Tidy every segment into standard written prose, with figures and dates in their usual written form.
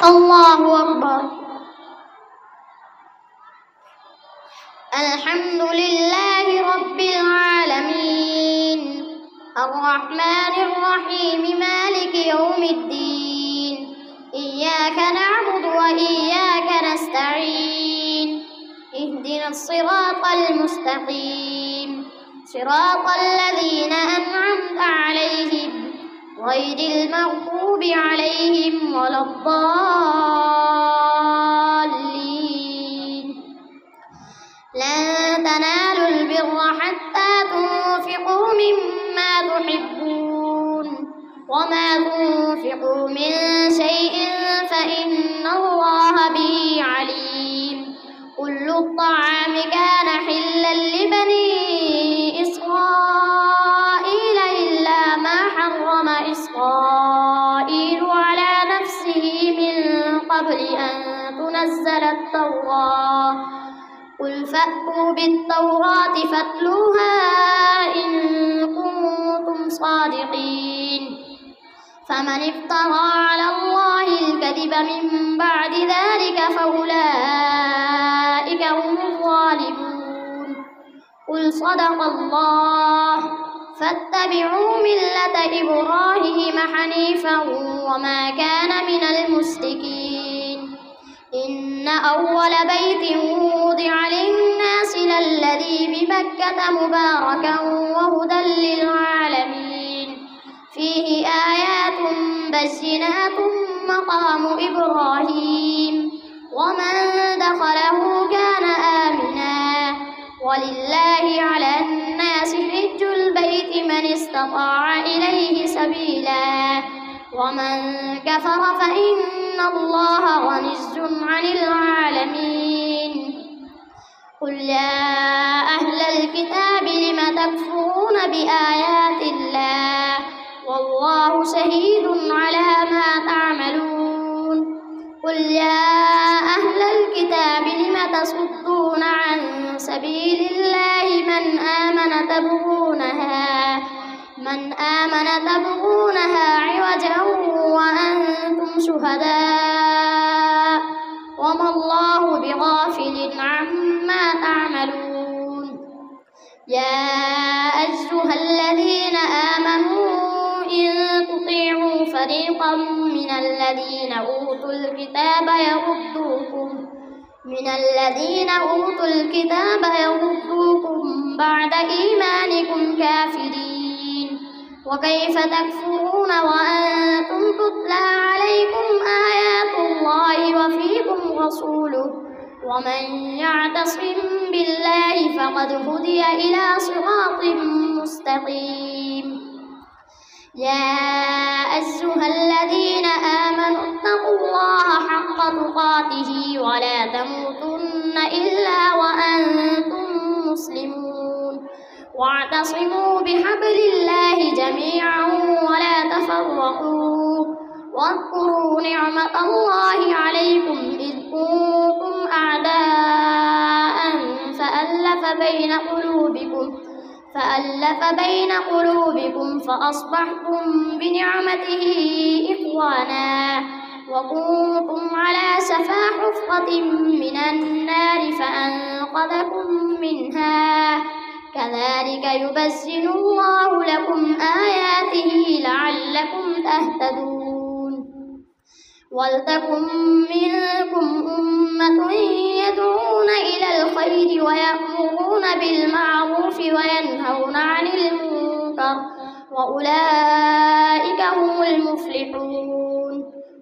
الله أكبر. الحمد لله رب العالمين الرحمن الرحيم مالك يوم الدين إياك نعبد وإياك نستعين اهدنا الصراط المستقيم صراط الذين أنعمت عليهم غير المغضوب عليهم ولا الضالين. لن تنالوا البر حتى تنفقوا مما تحبون وما تنفقوا من شيء فإن الله به عليم. كل الطعام كان حلا لبني إسرائيل إلا ما حرم إسرائيل على نفسه من قبل أن تنزل التوراة قل فأتوا بالتوراة فاتلوها إن كنتم صادقين. فمن افترى على الله الكذب من بعد ذلك فأولئك هم الظالمون. قل صدق الله فاتبعوا ملة إبراهيم حنيفا وما كان من المشركين. إن أول بيت وضع للناس للذي بمكة مباركا وهدى للعالمين فيه آيات بينات مقام إبراهيم ومن دخله كان آمنا ولله على الناس حج البيت من استطاع إليه سبيلا ومن كفر فإن الله غني عن العالمين. قل يا أهل الكتاب لم تكفرون بآيات الله والله شهيد على ما تعملون. قل يا أهل الكتاب لم تصدون عن سبيل الله من آمن تبغونها عوجا وأنتم شهداء وما الله بغافل عما تعملون. يا أيها الذين آمنوا إن تطيعوا فريقا من الذين أوتوا الكتاب يردوكم بعد إيمانكم كافرين. وكيف تكفرون وأنتم تتلى عليكم آيات الله وفيكم رسوله ومن يعتصم بالله فقد هدي إلى صراط مستقيم. يا أيها الذين آمنوا اتقوا الله حق تقاته ولا تموتن إلا وأنتم مسلمون واعتصموا بحبل الله جميعا ولا تفرقوا واذكروا نعمة الله عليكم إذ كنتم أعداء فألف بين قلوبكم فأصبحتم بنعمته إخوانا وكنتم على شفا حفرة من النار فأنقذكم منها. كذلك يبين الله لكم آياته لعلكم تهتدون. ولتكن منكم أمة يدعون إلى الخير ويأمرون بالمعروف وينهون عن المنكر وأولئك هم المفلحون.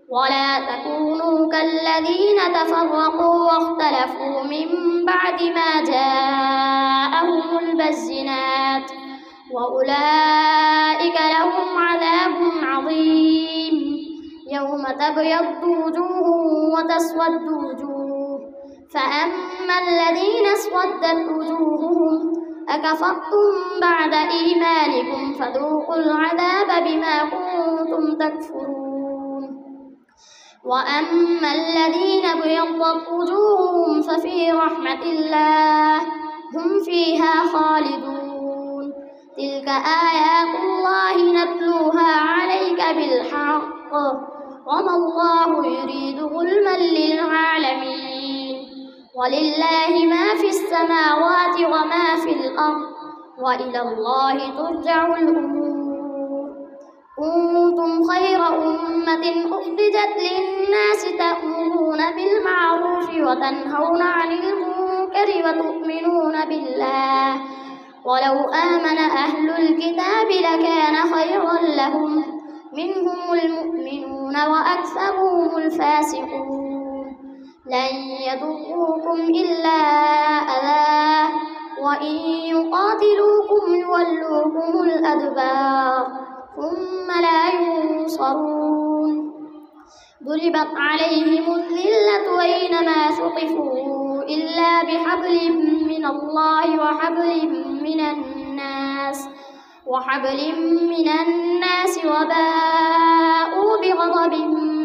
ولا تكونوا كالذين تفرقوا واختلفوا من بعد ما جاءهم البينات وأولئك لهم عذاب عظيم. يوم تبيض وجوه وتسود وجوه فأما الذين اسودت وجوههم أكفرتم بعد إيمانكم فذوقوا العذاب بما كنتم تكفرون. وأما الذين ابيضت وجوههم ففي رحمة الله هم فيها خالدون. تلك آيات الله نتلوها عليك بالحق وما الله والله يريد ظلما للعالمين ولله ما في السماوات وما في الأرض وإلى الله ترجع الأمور كنتم خير أمة أخرجت للناس تأمرون بالمعروف وتنهون عن المنكر وتؤمنون بالله ولو آمن أهل الكتاب لكان خيرا لهم منهم المؤمنون وأكثرهم الفاسقون لن يضروكم إلا أذى وإن يقاتلوكم يولوكم الأدبار ثم لا ينصرون ضربت عليهم الذلة أينما ثقفوا إلا بحبل من الله وحبل من الناس وباءوا بغضب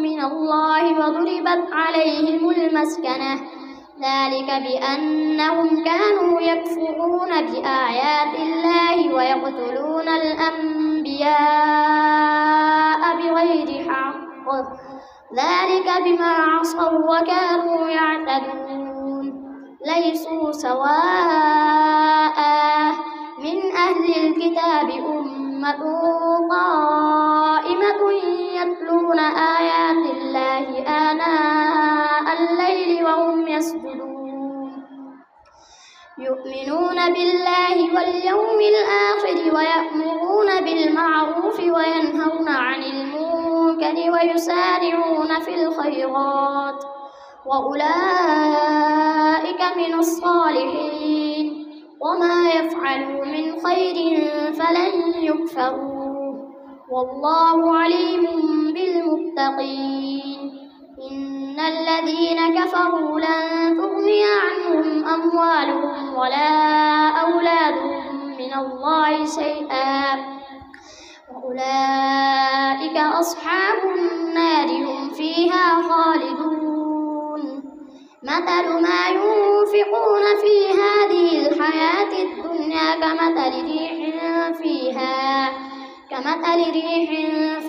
من الله وضربت عليهم المسكنة ذلك بأنهم كانوا يكفرون بآيات الله ويقتلون الأنبياء بغير حق ذلك بما عصوا وكانوا يعتدون ليسوا سواء من أهل الكتاب أمة قائمة يتلون آيات الله آناء الليل وهم يسجدون يؤمنون بالله واليوم الآخر ويأمرون بالمعروف وينهون عن المنكر ويسارعون في الخيرات وأولئك من الصالحين وما يفعلوا من خير فلن يكفروه والله عليم بالمتقين إن الذين كفروا لن تغني عنهم أموالهم ولا أولادهم من الله شيئا وأولئك أصحاب النار هم فيها خالدون مثل ما ينفقون في هذه الحياة الدنيا كمثل ريح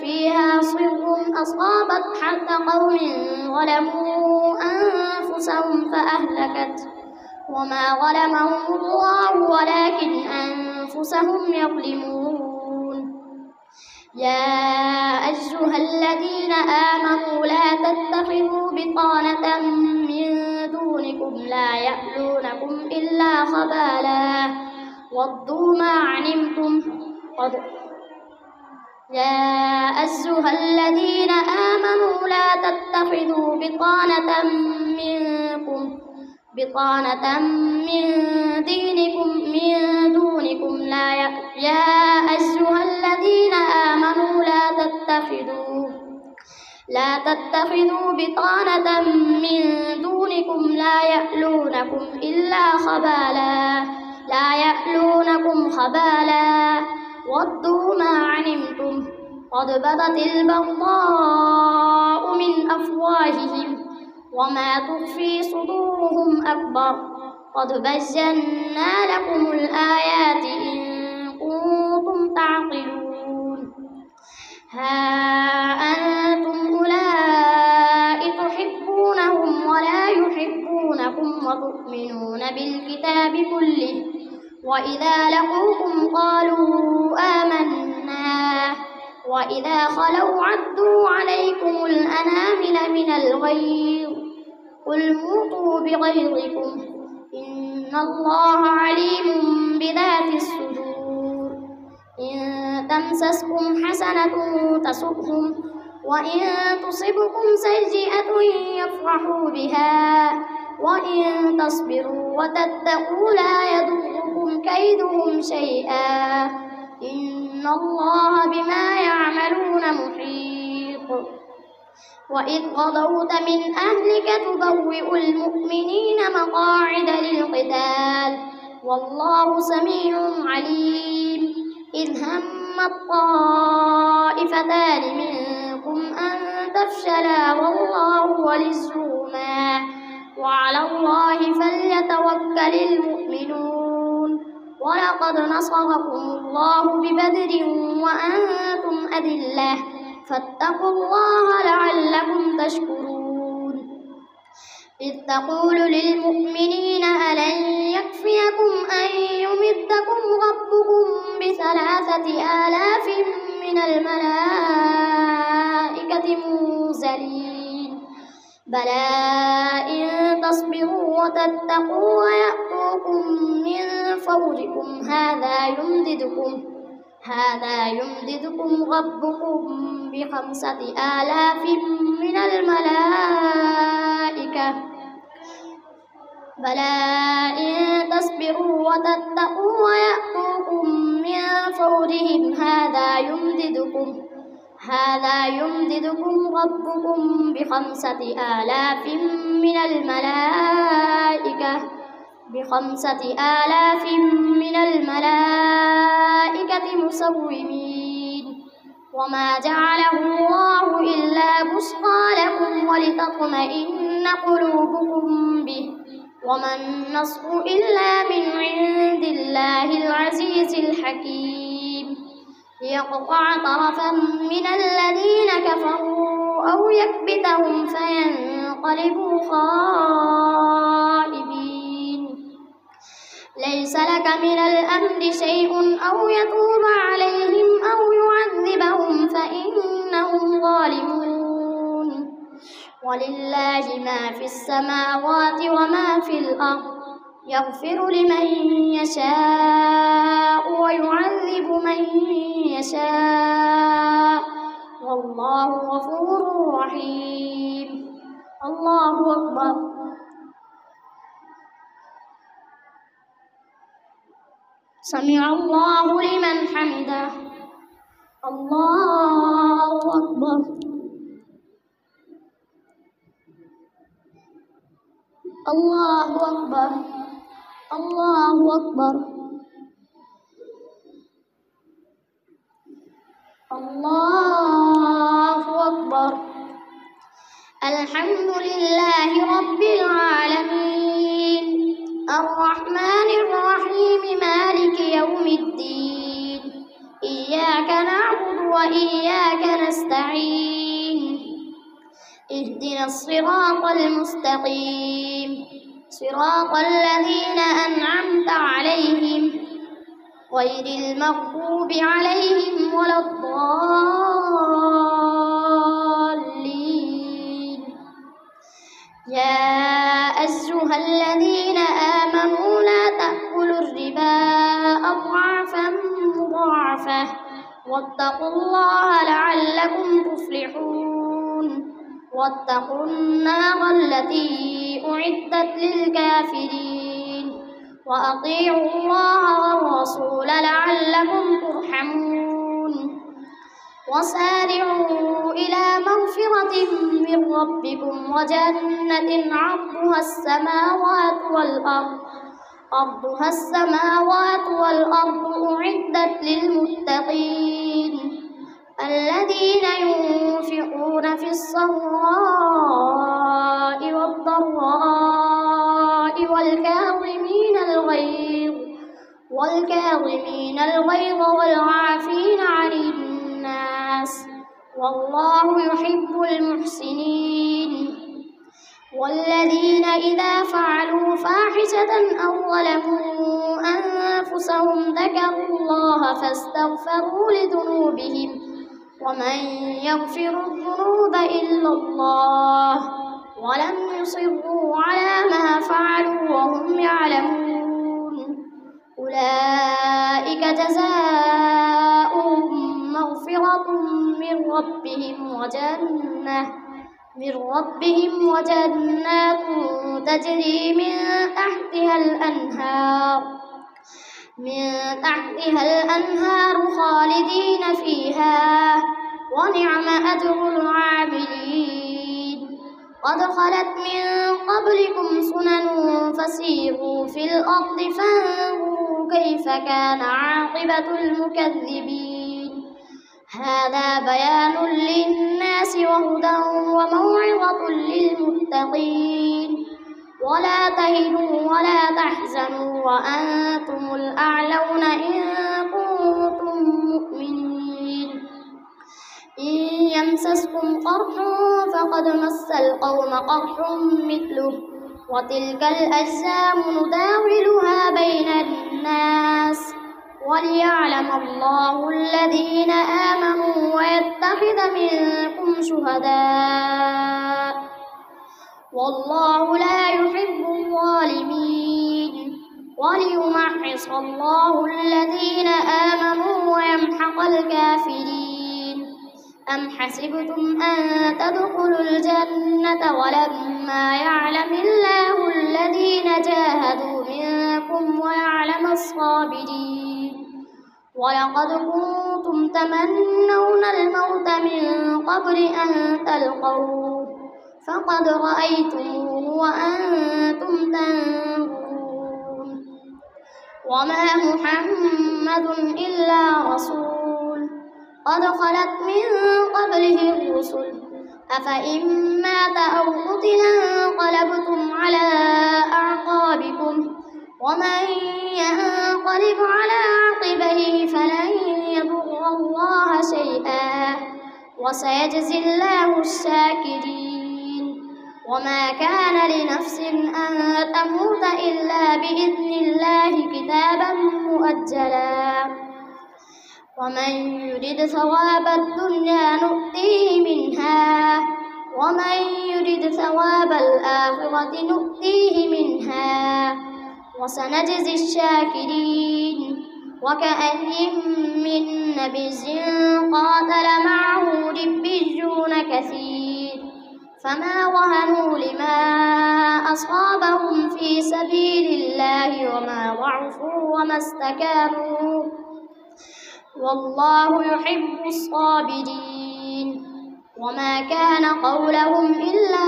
فيها صر أصابت حرث قوم ظلموا أنفسهم فأهلكته وما ظلمهم الله ولكن أنفسهم يظلمون يا أيها الذين آمنوا لا تتخذوا بطانة من دونكم لا يألونكم إلا خبالا ودوا ما عنتم يا أيها الذين آمنوا لا تتخذوا بطانة من دونكم يا أيها الذين آمنوا لا تتخذوا بطانة من دونكم لا يألونكم خبالا ودوا ما عنتم قد بدت البغضاء من أفواههم وما تخفي صدورهم أكبر قد بينا لكم الآيات إن كنتم تعقلون ها أنتم أولئك تحبونهم ولا يحبونكم وتؤمنون بالكتاب كله وإذا لقوكم قالوا آمنا وإذا خلوا عدوا عليكم الأنامل من الغيظ قل موتوا بغيظكم إن الله عليم بذات الصدور إن تمسسكم حسنة تسؤهم وإن تصبكم سيئة يفرحوا بها وإن تصبروا وتتقوا لا يضركم كيدهم شيئا إن الله بما يعملون محيط وإذ غدوت من أهلك تبوئ المؤمنين مقاعد للقتال والله سميع عليم إذ هم الطائفتان منكم أن تفشلا والله وليهما وعلى الله فليتوكل المؤمنون ولقد نصركم الله ببدر وأنتم أذلة فاتقوا الله لعلكم تشكرون تقول للمؤمنين ألن يكفيكم أن يمدكم ربكم ب3,000 من الملائكة منزلين بلى إن تصبروا وتتقوا ويأتوكم من فوركم هذا يمددكم ربكم ب5,000 من الملائكة بلى إن تصبروا وتتقوا ويأتوكم من فورهم هذا يمددكم ربكم ب5,000 من الملائكة مسومين وما جعله الله إلا بشرى لكم ولتطمئن قلوبكم به وما النصر إلا من عند الله العزيز الحكيم ليقطع طرفا من الذين كفروا أو يكبتهم فينقلبوا خائبين ليس لك من الأمر شيء أو يتوب عليهم أو يعذبهم فإنهم ظالمون ولله ما في السماوات وما في الأرض يغفر لمن يشاء ويعذب من يشاء والله غفور رحيم. الله أكبر. سمع الله لمن حمده. الله أكبر. الله أكبر. الله أكبر. الله أكبر. الحمد لله رب العالمين الرحمن الرحيم مالك يوم الدين إياك نعبد وإياك نستعين اهدنا الصراط المستقيم صراط الذين أنعمت عليهم غير المغضوب عليهم ولا الضالين. يا أيها الذين آمنوا لا تأكلوا الربا أضعافا مضاعفة واتقوا الله لعلكم تفلحون واتقوا النار التي أعدت للكافرين وأطيعوا الله والرسول لعلكم ترحمون وسارعوا إلى مغفرة من ربكم وجنة عرضها السماوات والأرض أعدت للمتقين الذين ينفقون في السراء والضراء والكاظمين الغيظ والعافين عن الناس والله يحب المحسنين والذين إذا فعلوا فاحشة أو ظلموا أنفسهم ذكروا الله فاستغفروا لذنوبهم ومن يغفر الذنوب إلا الله ولم يصروا على ما فعلوا وهم يعلمون أولئك جزاؤهم مغفرة من ربهم وجنات تجري من تحتها الأنهار خالدين فيها ونعم أجر العاملين. قد خلت من قبلكم سنن فسيروا في الأرض فانظروا كيف كان عاقبة المكذبين. هذا بيان للناس وهدى وموعظة للمتقين. ولا تهنوا ولا تحزنوا وأنتم الأعلون إن كنتم مؤمنين. إن يمسسكم قرح فقد مس القوم قرح مثله وتلك الأيام نداولها بين الناس وليعلم الله الذين آمنوا ويتخذ منكم شهداء والله لا يحب الظالمين وليمحص الله الذين آمنوا ويمحق الكافرين. أم حسبتم أن تدخلوا الجنة ولما يعلم الله الذين جاهدوا منكم ويعلم الصابرين. ولقد كنتم تمنون الموت من قبل أن تلقوه فقد رأيتموه وأنتم تنظرون. وما محمد إلا رسول قد خلت من قبله الرسل أفإن مات أو قتل انقلبتم على أعقابكم ومن ينقلب على عقبيه فلن يضر الله شيئا وسيجزي الله الشاكرين. وما كان لنفس أن تموت إلا بإذن الله كتابا مؤجلا ومن يرد ثواب الدنيا نؤتيه منها ومن يرد ثواب الآخرة نؤتيه منها وسنجزي الشاكرين. وكأي من نبي قاتل معه ربيون كثير فما وهنوا لما أصابهم في سبيل الله وما ضعفوا وما استكانوا والله يحب الصابرين. وما كان قولهم إلا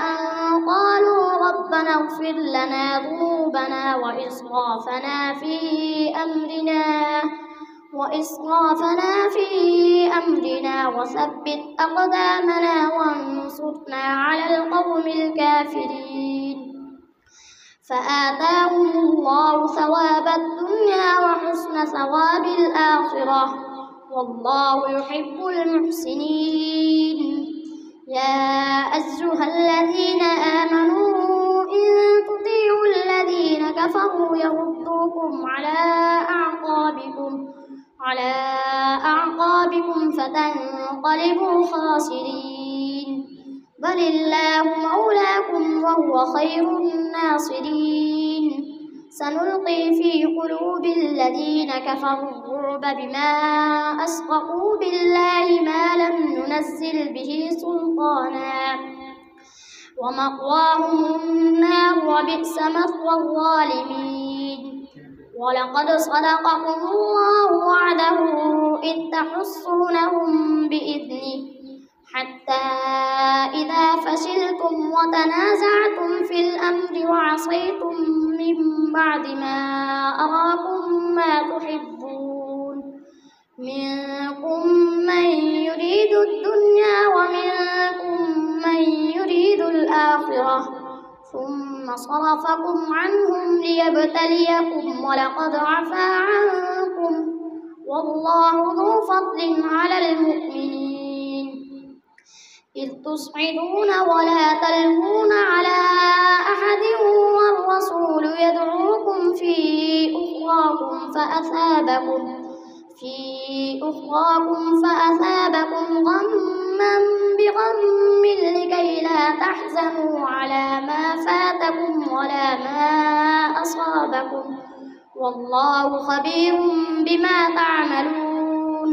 أن قالوا ربنا اغفر لنا ذنوبنا وإسرافنا في أمرنا وثبت أقدامنا وانصرنا على القوم الكافرين. فآتاهم الله ثواب الدنيا وحسن ثواب الآخرة والله يحب المحسنين. يا أيها الذين آمنوا إن تطيعوا الذين كفروا يردوكم على أعقابكم فتنقلبوا خاسرين. بل الله مولاكم وهو خير الناصرين. سنلقي في قلوب الذين كفروا الرعب بما أشركوا بالله ما لم ينزل به سلطانا ومأواهم النار وبئس مثوى الظالمين. ولقد صدقكم الله وعده إذ تحصونهم بإذنه حتى إذا فشلتم وتنازعتم في الأمر وعصيتم من بعد ما أراكم ما تحبون منكم من يريد الدنيا ومنكم من يريد الآخرة ثم صرفكم عنهم ليبتليكم ولقد عفا عنكم والله ذو فضل على المؤمنين. إذ تصعدون ولا تلوون على أحد والرسول يدعوكم في أخراكم فأثابكم غما بغم لكي لا تحزنوا على ما فاتكم ولا ما أصابكم والله خبير بما تعملون.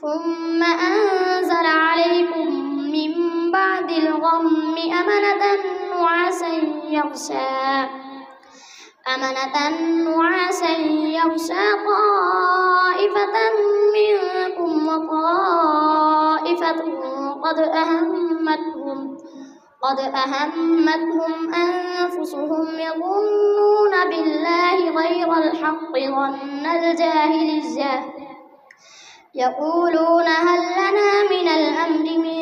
ثم أنزل عليكم من بعد الغم أمنة نعاسا يغشى طائفة منكم وطائفة قد أهمتهم أنفسهم يظنون بالله غير الحق ظن الجاهلية يقولون هل لنا من الأمر من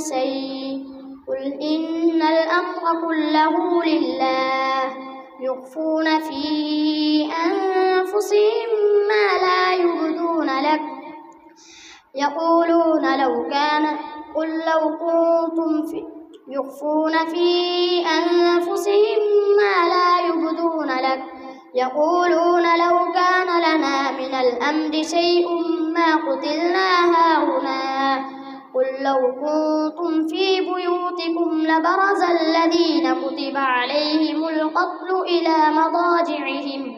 شيء قل إن الأمر كله لله يخفون في أنفسهم ما لا يبدون لك يقولون يخفون في أنفسهم ما لا يبدون لك يقولون لو كان لنا من الأمر شيء ما قتلنا هاهنا قل لو كنتم في بيوتكم لبرز الذين كتب عليهم القتل إلى مضاجعهم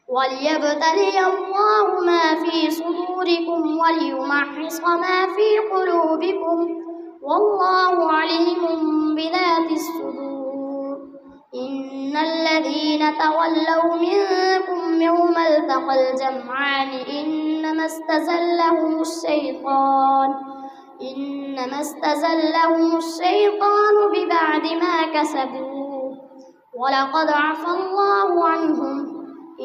وليبتلي الله ما في صدوركم وليمحص ما في قلوبكم والله عليم بذات الصدور إن الذين تولوا منكم يوم التقى الجمعان إنما استزلهم الشيطان ببعد ما كسبوا ولقد عفى الله عنهم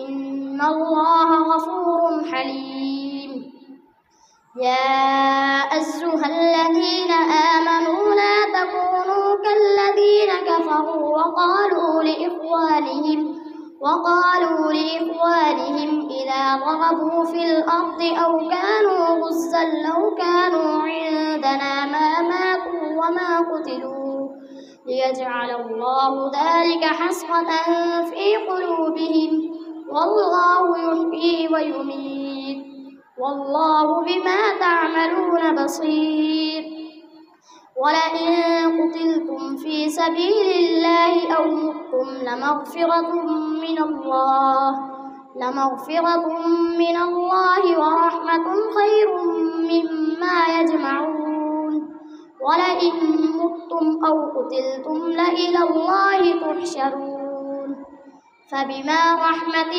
إن الله غفور حليم يا أيها الذين آمنوا لا تكونوا كالذين كفروا وقالوا لإخوانهم إذا ضربوا في الأرض أو كانوا غزا لو كانوا عندنا ما ماتوا وما قتلوا ليجعل الله ذلك حسرة في قلوبهم والله يحيي ويميت والله بما تعملون بصير ولئن قتلتم في سبيل الله أو متم لمغفرة من الله ورحمة خير مما يجمعون ولئن متم أو قتلتم لإلى الله تحشرون فبما رحمة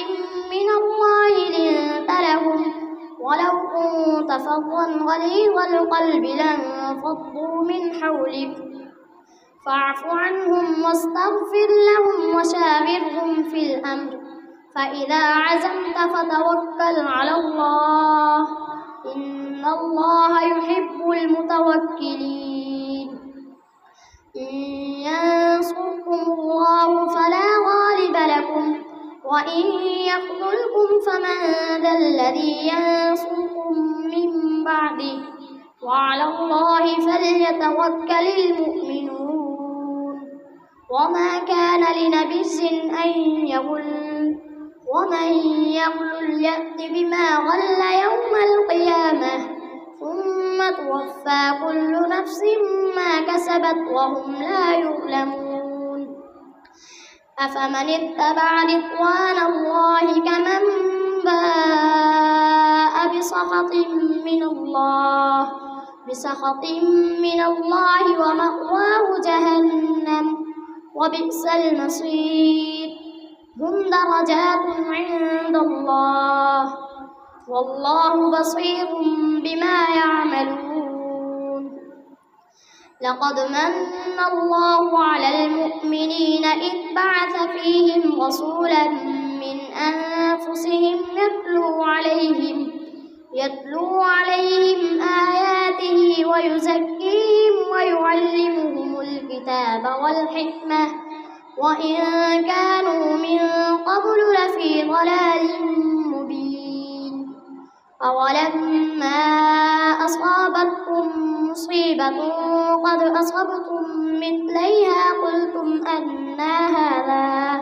من الله لنت لهم ولو كنت فظا غليظ القلب لانفضوا من حولك فاعف عنهم واستغفر لهم وشاورهم في الأمر فإذا عزمت فتوكل على الله إن الله يحب المتوكلين إن ينصركم الله فلا غالب لكم وإن يخذلكم فمن ذا الذي ينصركم من بعده وعلى الله فليتوكل المؤمنون وما كان لنبي أن يغل ومن يغل يأت بما غل يوم القيامة ثم توفى كل نفس ما كسبت وهم لا يظلمون أفمن اتبع رضوان الله كمن باء بسخط من الله ومأواه جهنم وبئس المصير هم درجات عند الله والله بصير بما يعملون لقد من الله على المؤمنين إذ بعث فيهم رسولا من أنفسهم يتلو عليهم آياته ويزكيهم ويعلمهم الكتاب والحكمة وإن كانوا من قبل لفي ضلال مبين أولما أصابتكم مصيبة قد أصبتم مثليها قلتم أنى هذا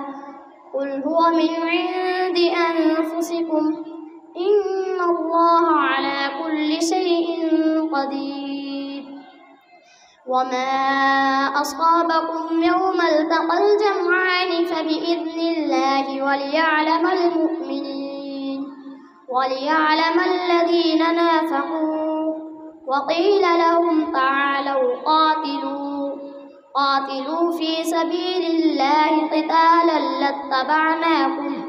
قل هو من عند أنفسكم إن الله على كل شيء قدير وما أصابكم يوم التقى الجمعان فبإذن الله وليعلم الذين نافقوا وقيل لهم تعالوا قاتلوا في سبيل الله قتالا لاتبعناكم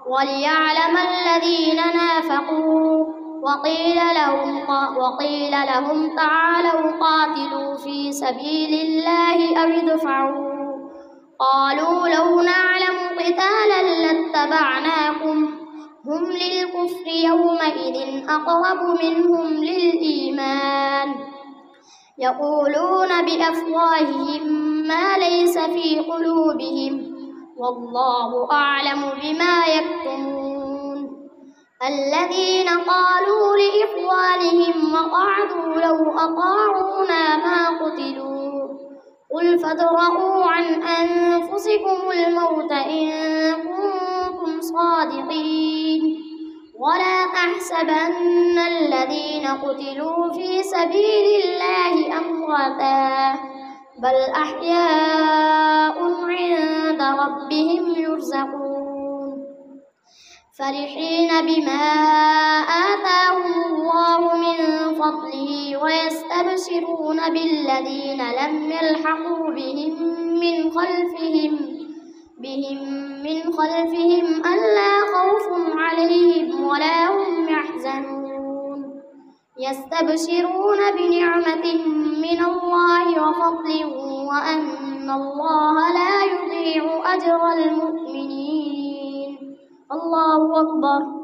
وليعلم الذين نافقوا وقيل لهم تعالوا قاتلوا في سبيل الله أو ادفعوا قالوا لو نعلم قتالا لاتبعناكم هم للكفر يومئذ أقرب منهم للإيمان يقولون بأفواههم ما ليس في قلوبهم والله أعلم بما يكتمون الذين قالوا لإخوانهم وقعدوا لو أطاعونا ما قتلوا قل فادرءوا عن أنفسكم الموت إن كنتم صادقين ولا تحسبن الذين قتلوا في سبيل الله أمواتا بل أحياء عند ربهم يرزقون فرحين بما آتاهم الله من فضله ويستبشرون بالذين لم يلحقوا بهم من خلفهم ألا خوف عليهم ولا هم يحزنون يستبشرون بنعمة من الله وفضل وأن الله لا يضيع أجر المؤمنين الله أكبر.